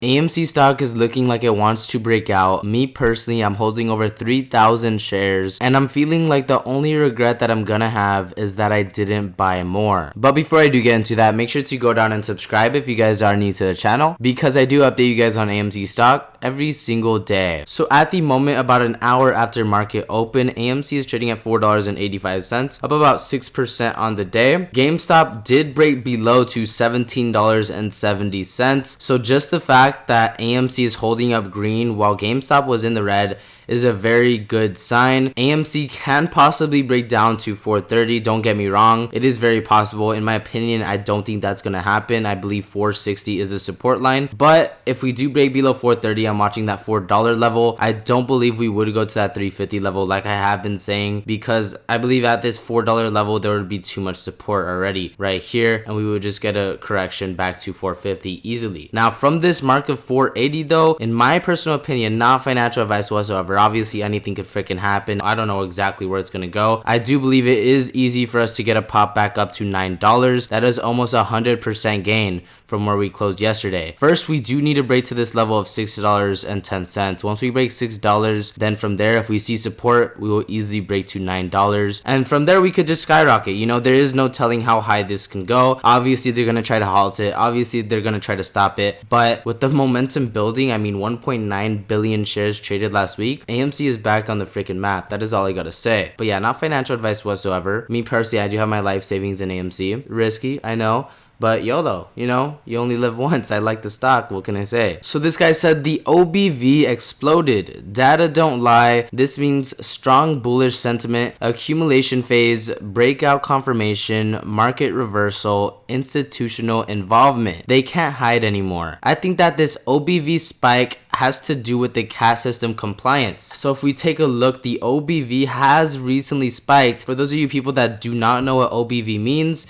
AMC stock is looking like it wants to break out. Me personally, I'm holding over 3,000 shares and I'm feeling like the only regret that I'm gonna have is that I didn't buy more. But before I do get into that, make sure to go down and subscribe if you guys are new to the channel, because I do update you guys on AMC stock every single day. So at the moment, about an hour after market open, AMC is trading at $4.85, up about 6% on the day. GameStop did break below to $17.70. So just the fact that AMC is holding up green while GameStop was in the red is a very good sign. AMC can possibly break down to 430. Don't get me wrong, it is very possible. In my opinion, I don't think that's gonna happen. I believe 460 is a support line, but if we do break below 430, I'm watching that $4 level. I don't believe we would go to that 350 level like I have been saying, because I believe at this $4 level there would be too much support already right here, and we would just get a correction back to 450 easily. Now from this mark of 480 though, in my personal opinion, not financial advice whatsoever, obviously anything could freaking happen. I don't know exactly where it's gonna go. I do believe it is easy for us to get a pop back up to $9. That is almost 100% gain from where we closed yesterday. First, we do need to break to this level of $6.10. Once we break $6, then from there, if we see support, we will easily break to $9. And from there, we could just skyrocket. You know, there is no telling how high this can go. Obviously, they're gonna try to halt it. Obviously, they're gonna try to stop it. But with the momentum building, I mean, 1.9 billion shares traded last week, AMC is back on the freaking map. That is all I gotta say. But yeah, not financial advice whatsoever. Me personally, I do have my life savings in AMC. Risky, I know. But YOLO, you know, you only live once. I like the stock. What can I say? So this guy said the OBV exploded. Data don't lie. This means strong bullish sentiment, accumulation phase, breakout confirmation, market reversal, institutional involvement. They can't hide anymore. I think that this OBV spike has to do with the CAS system compliance. So if we take a look, the OBV has recently spiked. For those of you people that do not know what OBV means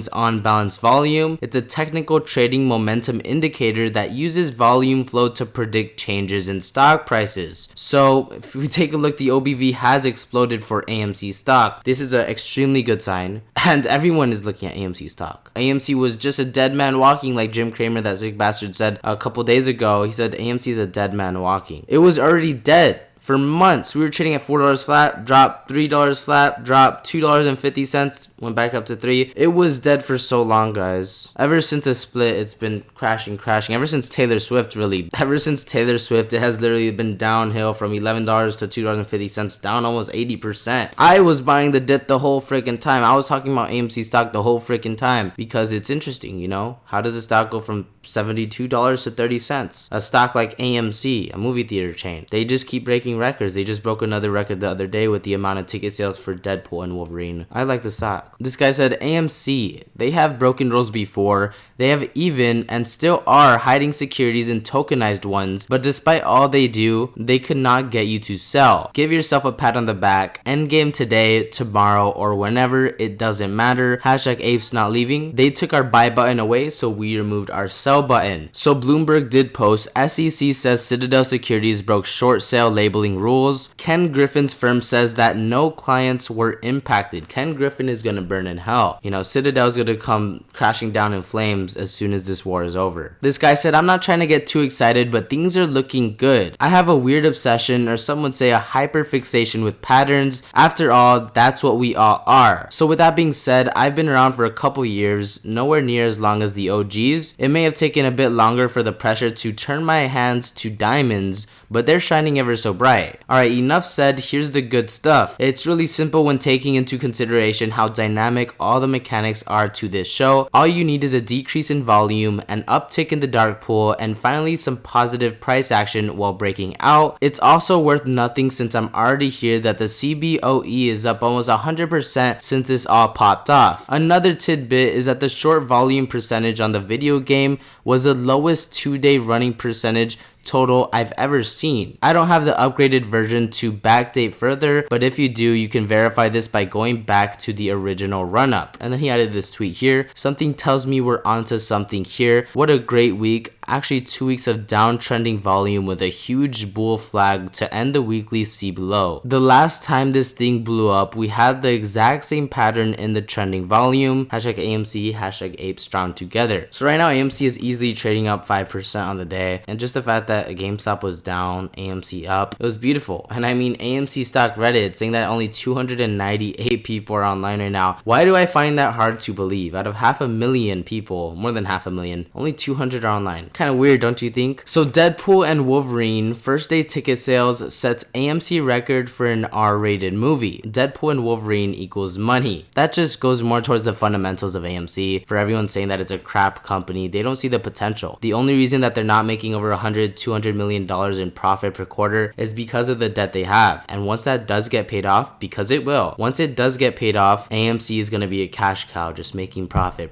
on balance volume. It's a technical trading momentum indicator that uses volume flow to predict changes in stock prices. So if we take a look, the OBV has exploded for AMC stock. This is an extremely good sign, and everyone is looking at AMC stock. AMC was just a dead man walking, like Jim Cramer, that sick bastard, said a couple days ago. He said AMC is a dead man walking. It was already dead. For months, we were trading at $4 flat, dropped $3 flat, dropped $2.50, went back up to $3. It was dead for so long, guys. Ever since the split, it's been crashing. Ever since Taylor Swift, really. Ever since Taylor Swift, it has literally been downhill from $11 to $2.50, down almost 80%. I was buying the dip the whole freaking time. I was talking about AMC stock the whole freaking time because it's interesting, you know? How does a stock go from $72 to 30 cents? A stock like AMC, a movie theater chain, they just keep breaking records. They just broke another record the other day with the amount of ticket sales for Deadpool and Wolverine. I like the stock. This guy said AMC, they have broken rules before. They have even and still are hiding securities in tokenized ones, but despite all they do, they could not get you to sell. Give yourself a pat on the back. Endgame today, tomorrow, or whenever, it doesn't matter. Hashtag apes not leaving. They took our buy button away, so we removed our sell button. So Bloomberg did post, SEC says Citadel Securities broke short sale labeling rules. Ken Griffin's firm says that no clients were impacted. Ken Griffin is gonna burn in hell. You know, Citadel's gonna come crashing down in flames as soon as this war is over. This guy said, I'm not trying to get too excited, but things are looking good. I have a weird obsession, or some would say a hyperfixation with patterns. After all, that's what we all are. So with that being said, I've been around for a couple years, nowhere near as long as the OGs. It may have taken a bit longer for the pressure to turn my hands to diamonds, but they're shining ever so bright. Alright, enough said, here's the good stuff. It's really simple when taking into consideration how dynamic all the mechanics are to this show. All you need is a decrease in volume, an uptick in the dark pool, and finally some positive price action while breaking out. It's also worth nothing since I'm already here that the CBOE is up almost 100% since this all popped off. Another tidbit is that the short volume percentage on the video game was the lowest 2-day running percentage total I've ever seen. I don't have the upgraded version to backdate further, but if you do, you can verify this by going back to the original run-up. And then he added this tweet here. Something tells me we're onto something here. What a great week. actually 2 weeks of downtrending volume with a huge bull flag to end the weekly C below. The last time this thing blew up, we had the exact same pattern in the trending volume. Hashtag AMC, hashtag apes drawn together. So right now AMC is easily trading up 5% on the day, and just the fact that GameStop was down, AMC up, it was beautiful. And I mean, AMC stock Reddit saying that only 298 people are online right now. Why do I find that hard to believe? Out of 500,000 people, more than 500,000, only 200 are online. Kind of weird, don't you think? So Deadpool and Wolverine first day ticket sales sets AMC record for an R-rated movie. Deadpool and Wolverine equals money. That just goes more towards the fundamentals of AMC. For everyone saying that it's a crap company, they don't see the potential. The only reason that they're not making over $100-200 million in profit per quarter is because of the debt they have. And once that does get paid off, because it will, once it does get paid off, AMC is going to be a cash cow, just making profit.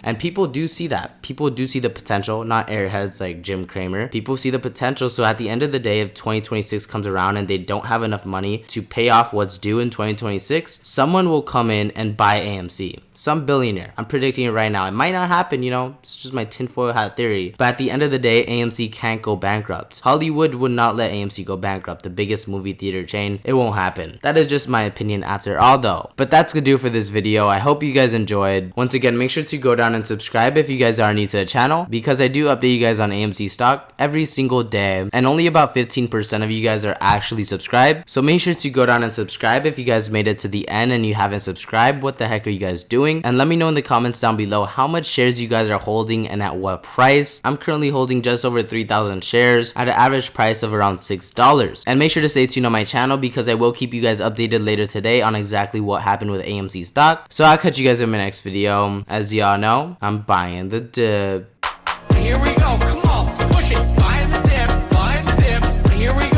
And people do see that. People do see the potential, not airheads like Jim Cramer. People see the potential. So at the end of the day, if 2026 comes around and they don't have enough money to pay off what's due in 2026, someone will come in and buy AMC. Some billionaire. I'm predicting it right now. It might not happen, you know, it's just my tinfoil hat theory. But at the end of the day, AMC can't go bankrupt. Hollywood would not let AMC go bankrupt, the biggest movie theater chain. It won't happen. That is just my opinion after all though. But that's gonna do for this video. I hope you guys enjoyed. Once again, make sure to go down and subscribe if you guys are new to the channel, because I do update you guys on AMC stock every single day, and only about 15% of you guys are actually subscribed. So make sure to go down and subscribe if you guys made it to the end and you haven't subscribed. What the heck are you guys doing? And let me know in the comments down below how much shares you guys are holding and at what price. I'm currently holding just over 3,000 shares at an average price of around $6. And make sure to stay tuned on my channel, because I will keep you guys updated later today on exactly what happened with AMC stock. So I'll catch you guys in my next video. As y'all know, I'm buying the dip. Here we go, come on, push it, buying the dip, here we go.